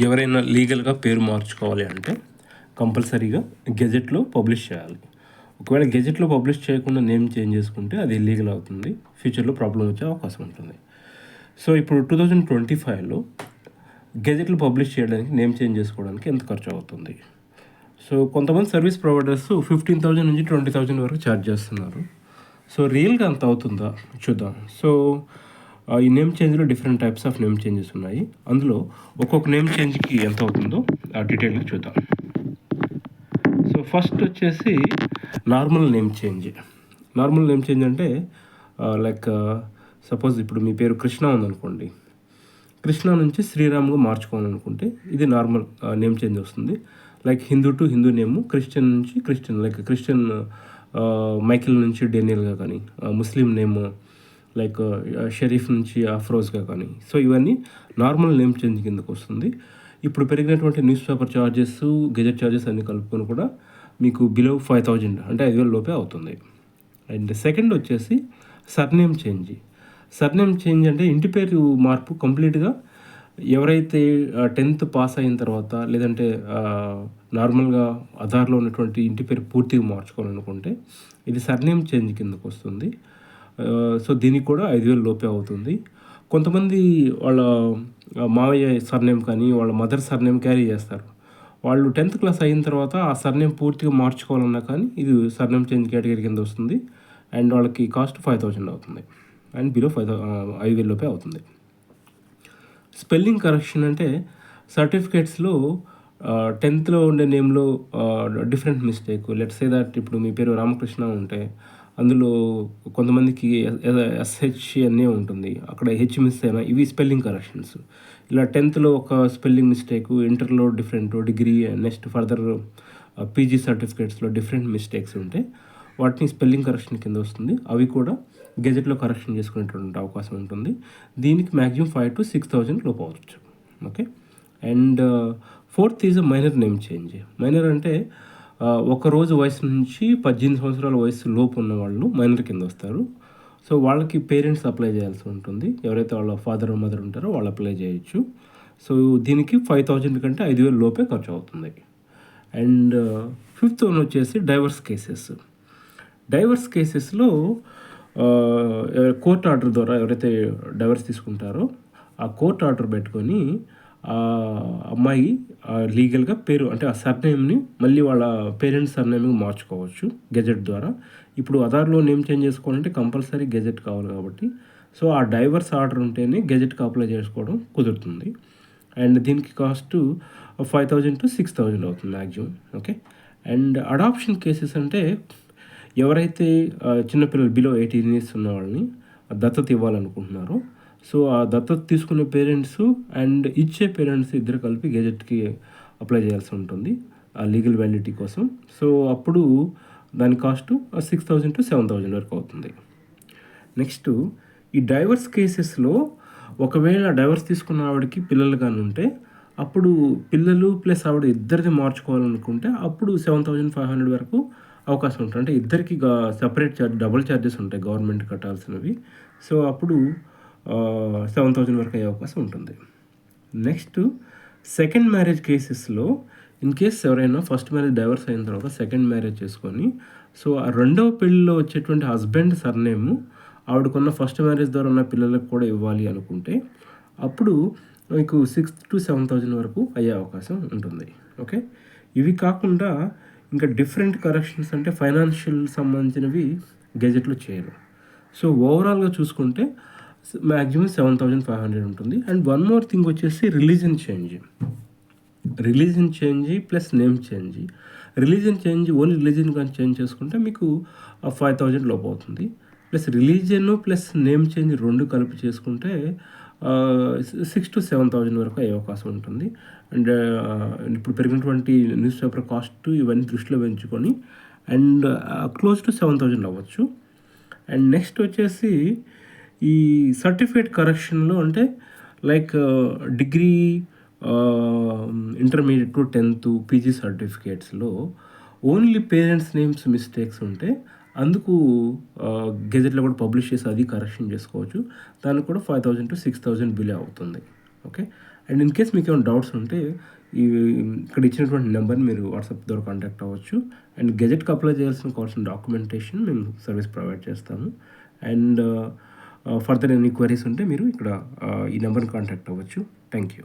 ఎవరైనా లీగల్గా పేరు మార్చుకోవాలి అంటే కంపల్సరీగా గెజెట్లో పబ్లిష్ చేయాలి. ఒకవేళ గెజెట్లో పబ్లిష్ చేయకుండా నేమ్ చేంజ్ చేసుకుంటే అది ఇల్లీగల్ అవుతుంది, ఫ్యూచర్లో ప్రాబ్లం వచ్చే అవకాశం ఉంటుంది. సో ఇప్పుడు 2025లో గెజెట్లు పబ్లిష్ చేయడానికి నేమ్ చేంజ్ చేసుకోవడానికి ఎంత ఖర్చు అవుతుంది? సో కొంతమంది సర్వీస్ ప్రొవైడర్స్ 15,000 నుంచి 20,000 వరకు ఛార్జ్ చేస్తున్నారు. సో రియల్గా అంత అవుతుందా చూద్దాం. సో ఈ నేమ్ చేంజ్లో different types of name changes ఉన్నాయి. అందులో ఒక్కొక్క నేమ్ చేంజ్కి ఎంత అవుతుందో డీటెయిల్గా చూద్దాం. సో ఫస్ట్ వచ్చేసి normal name change. Normal name change అంటే లైక్ సపోజ్ ఇప్పుడు మీ పేరు కృష్ణ ఉందనుకోండి, కృష్ణ నుంచి శ్రీరామ్గా మార్చుకోవాలనుకుంటే ఇది నార్మల్ నేమ్ చేంజ్ వస్తుంది. Like Hindu to Hindu name, Christian నుంచి క్రిస్టియన్, లైక్ క్రిస్టియన్ మైకిల్ నుంచి డేనియల్గా కానీ, ముస్లిం నేమ్ లైక్ షరీఫ్ నుంచి అఫ్రోజ్గా కానీ. సో ఇవన్నీ నార్మల్ నేమ్ చేంజ్ కిందకు వస్తుంది. ఇప్పుడు పెరిగినటువంటి news paper charges, gazette charges అన్ని కలుపుకొని కూడా మీకు బిలో 5,000 అంటే 5,000 లోపే అవుతుంది. అండ్ సెకండ్ వచ్చేసి సర్నేమ్ చేంజ్. సర్నేమ్ చేంజ్ అంటే ఇంటి పేరు మార్పు కంప్లీట్గా ఎవరైతే 10th పాస్ అయిన తర్వాత లేదంటే నార్మల్గా ఆధార్లో ఉన్నటువంటి ఇంటి పేరు పూర్తిగా మార్చుకోవాలనుకుంటే ఇది సర్నేమ్ చేంజ్ కిందకు వస్తుంది. సో దీనికి కూడా 5,000 లోపే అవుతుంది. కొంతమంది వాళ్ళ మావయ్య సర్నేమ్ కానీ వాళ్ళ మదర్ సర్నేమ్ క్యారీ చేస్తారు. వాళ్ళు 10th క్లాస్ అయిన తర్వాత ఆ సర్నేమ్ పూర్తిగా మార్చుకోవాలన్నా కానీ ఇది సర్నేమ్ చేంజ్ కేటగిరీ కింద వస్తుంది. అండ్ వాళ్ళకి కాస్ట్ 5,000 అవుతుంది. అండ్ బిలో 5,000 లోపే అవుతుంది. స్పెల్లింగ్ కరెక్షన్ అంటే సర్టిఫికేట్స్లో 10thలో ఉండే నేమ్లో different mistake. Let's say that ఇప్పుడు మీ పేరు రామకృష్ణ ఉంటే అందులో కొంతమందికి ఎస్హెచ్ అనే ఉంటుంది, అక్కడ హెచ్ మిస్ అయినా ఇవి స్పెల్లింగ్ కరెక్షన్స్. ఇలా 10thలో ఒక స్పెల్లింగ్ మిస్టేక్, ఇంటర్లో different, degree next further PG సర్టిఫికేట్స్లో డిఫరెంట్ మిస్టేక్స్ ఉంటే వాటిని స్పెల్లింగ్ కరెక్షన్ కింద వస్తుంది. అవి కూడా గెజెట్లో కరెక్షన్ చేసుకునేటువంటి అవకాశం ఉంటుంది. దీనికి మ్యాక్సిమం 5,000 to 6,000 లోపు అవ్వచ్చు. Okay. And fourth is minor name change. Minor అంటే ఒక రోజు వయసు నుంచి 18 సంవత్సరాల వయసు లోపు ఉన్న వాళ్ళు మైనర్ కింద వస్తారు. సో వాళ్ళకి పేరెంట్స్ అప్లై చేయాల్సి ఉంటుంది. ఎవరైతే వాళ్ళ ఫాదర్ మదర్ ఉంటారో వాళ్ళు అప్లై చేయొచ్చు. సో దీనికి 5,000 కంటే 5,000 లోపే ఖర్చు అవుతుంది. అండ్ ఫిఫ్త్ వన్ వచ్చేసి డైవర్స్ కేసెస్. డైవర్స్ కేసెస్లో కోర్ట్ ఆర్డర్ ద్వారా ఎవరైతే డైవర్స్ తీసుకుంటారో ఆ కోర్ట్ ఆర్డర్ పెట్టుకొని ఆ అమ్మాయి లీగల్గా పేరు అంటే ఆ సర్నేమ్ని మళ్ళీ వాళ్ళ పేరెంట్స్ సర్నేమ్కి మార్చుకోవచ్చు గెజెట్ ద్వారా. ఇప్పుడు ఆధార్లో నేమ్ చేంజ్ చేసుకోవాలంటే కంపల్సరీ గెజెట్ కావాలి కాబట్టి సో ఆ డైవర్స్ ఆర్డర్ ఉంటేనే గెజెట్కి అప్లై చేసుకోవడం కుదురుతుంది. అండ్ దీనికి కాస్ట్ 5,000 to 6,000 అవుతుంది maximum. Okay. And adoption cases అంటే ఎవరైతే చిన్నపిల్లలు బిలో 18 years ఉన్న వాళ్ళని దత్తత ఇవ్వాలనుకుంటున్నారో సో ఆ దత్తత తీసుకునే పేరెంట్స్ అండ్ ఇచ్చే పేరెంట్స్ ఇద్దరు కలిపి గెజెట్కి అప్లై చేయాల్సి ఉంటుంది ఆ లీగల్ వ్యాలిడిటీ కోసం. సో అప్పుడు దాని కాస్ట్ 6,000 to 7,000 వరకు అవుతుంది. నెక్స్ట్ ఈ డైవర్స్ కేసెస్లో ఒకవేళ డైవర్స్ తీసుకున్న ఆవిడకి పిల్లలు కానీ ఉంటే అప్పుడు పిల్లలు ప్లస్ ఆవిడ ఇద్దరిది మార్చుకోవాలనుకుంటే అప్పుడు 7,500 వరకు అవకాశం ఉంటుంది. అంటే ఇద్దరికి సపరేట్ ఛార్జ్, డబుల్ ఛార్జెస్ ఉంటాయి గవర్నమెంట్ కట్టాల్సినవి. సో అప్పుడు 7,000 వరకు అయ్యే అవకాశం ఉంటుంది. నెక్స్ట్ సెకండ్ మ్యారేజ్ కేసెస్లో ఇన్ కేస్ ఎవరైనా ఫస్ట్ మ్యారేజ్ డైవర్స్ అయిన తర్వాత సెకండ్ మ్యారేజ్ చేసుకొని సో ఆ రెండవ పెళ్ళిలో వచ్చేటువంటి హస్బెండ్ సర్నేము ఆవిడకున్న ఫస్ట్ మ్యారేజ్ ద్వారా ఉన్న పిల్లలకు కూడా ఇవ్వాలి అనుకుంటే అప్పుడు మీకు 6,000 to 7,000 వరకు అయ్యే అవకాశం ఉంటుంది. ఓకే. ఇవి కాకుండా ఇంకా డిఫరెంట్ కరెక్షన్స్ అంటే ఫైనాన్షియల్ సంబంధించినవి గెజెట్లో చేయరు. సో ఓవరాల్గా చూసుకుంటే మ్యాక్సిమం 7,500 ఉంటుంది. అండ్ వన్ మోర్ థింగ్ వచ్చేసి religion change. Religion change plus name change. Religion change only religion కానీ చేంజ్ చేసుకుంటే మీకు 5,000 లోపు అవుతుంది. Plus religion plus name change రెండు కలిపి చేసుకుంటే 6,000 to 7,000 వరకు అయ్యే అవకాశం ఉంటుంది. అండ్ ఇప్పుడు పెరిగినటువంటి న్యూస్ పేపర్ కాస్ట్ ఇవన్నీ దృష్టిలో పెంచుకొని అండ్ క్లోజ్ టు 7,000 అవ్వచ్చు. అండ్ నెక్స్ట్ వచ్చేసి ఈ సర్టిఫికేట్ కరెక్షన్లో అంటే like degree, intermediate to 10th PG సర్టిఫికేట్స్లో ఓన్లీ పేరెంట్స్ నేమ్స్ మిస్టేక్స్ ఉంటే అందుకు గెజెట్లో కూడా పబ్లిష్ చేసి అది కరెక్షన్ చేసుకోవచ్చు. దానికి కూడా 5,000 to 6,000 బిల్ అవుతుంది. ఓకే. అండ్ ఇన్ కేస్ మీకు ఏమైనా డౌట్స్ ఉంటే ఈ ఇక్కడ ఇచ్చినటువంటి నెంబర్ని మీరు వాట్సాప్ ద్వారా కాంటాక్ట్ అవ్వచ్చు. అండ్ గెజెట్కి అప్లై చేయాల్సిన కావాల్సిన డాక్యుమెంటేషన్ మేము సర్వీస్ ప్రొవైడ్ చేస్తాము. అండ్ ఫర్దర్ ఎనీ క్వరీస్ ఉంటే మీరు ఇక్కడ ఈ నెంబర్ని కాంటాక్ట్ అవ్వచ్చు. Thank you.